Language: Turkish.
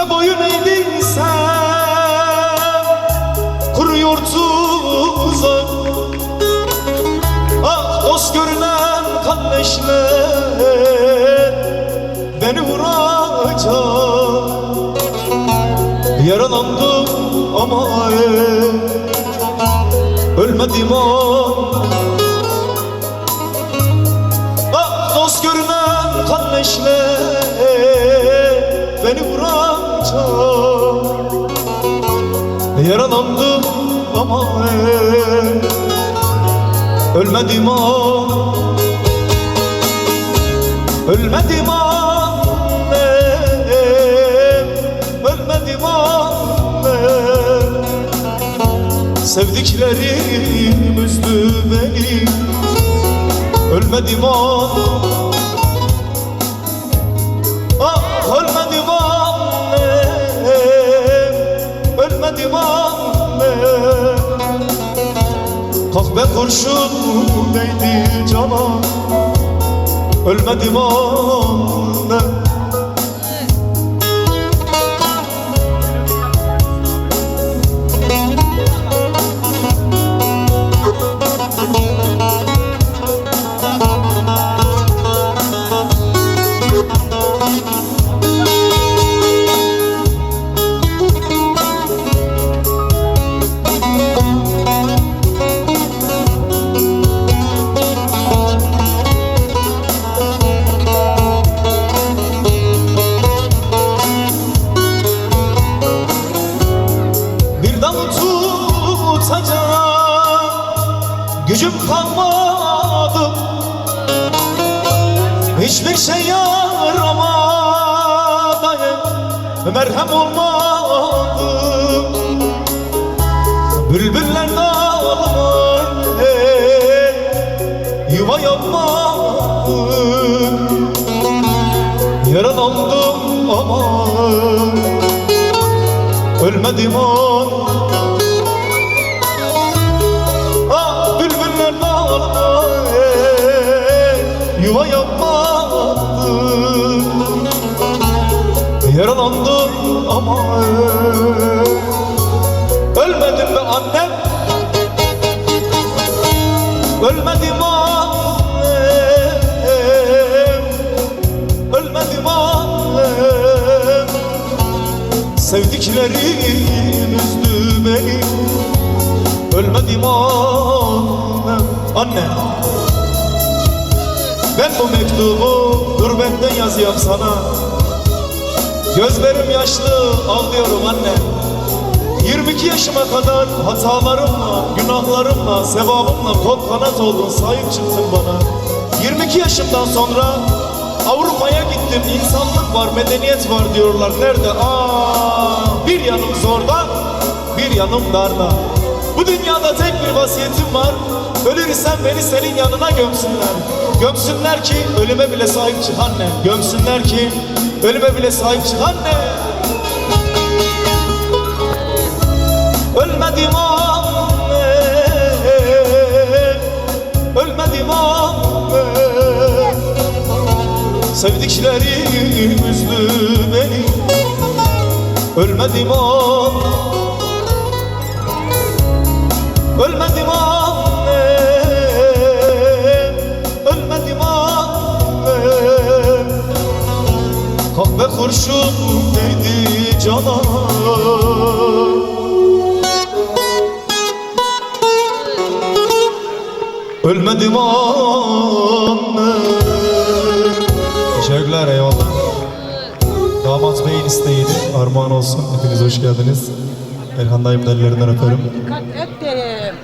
Zulme boyun eğdiysen kuruyor tuzak. Ah dost görünen kan neşler beni vuracak. Yaralandım ama ölmedim an. Ah dost görünen kan neşler beni vuracak. Yaralandım ama ölmedim an. Ölmedim annem, ölmedim annem. Sevdiklerim üzdü beni, ölmedim annem. Ah ölmedim annem, ölmedim annem. Kahve kurşun değdi cana, ölmedim annem. Gücüm kalmadı, hiçbir şey yaramadı, merhem olmadı. Bülbüller dağılır, yuva yapmadı. Yaralandım ama ölmedim an. Yuva yapmadım, yaralandım ama ölmedim be annem. Ölmedim annem, ölmedim annem. Sevdiklerim üzdü beni, ölmedim annem. Anne, ben bu mektubu gurbetten yazıyorum sana. Gözlerim yaşlı, ağlıyorum anne. 22 yaşıma kadar hatalarımla, günahlarımla, sevabımla kol kanat oldun, sahip çıktın bana. 22 yaşımdan sonra Avrupa'ya gittim, insanlık var, medeniyet var diyorlar. Nerede? Bir yanım zorda, bir yanım darda. Bu dünyada tek bir vasiyetim var. Ölürsem beni senin yanına gömsünler. Gömsünler ki ölüme bile sahip çık anne. Gömsünler ki ölüme bile sahip çık anne. Ölmedim anne, ölmedim anne. Sevdiklerim üzdü beni, ölmedim anne. Ölmedim anne, ölmedim anne. Kahve kurşun değdi cana. Ölmedim anne. Teşekkürler, eyvallah. Damat Bey'in isteğiydi, armağan olsun. Hepiniz hoş geldiniz. Erhan dayımın ellerinden öperim. Dikkat et derim.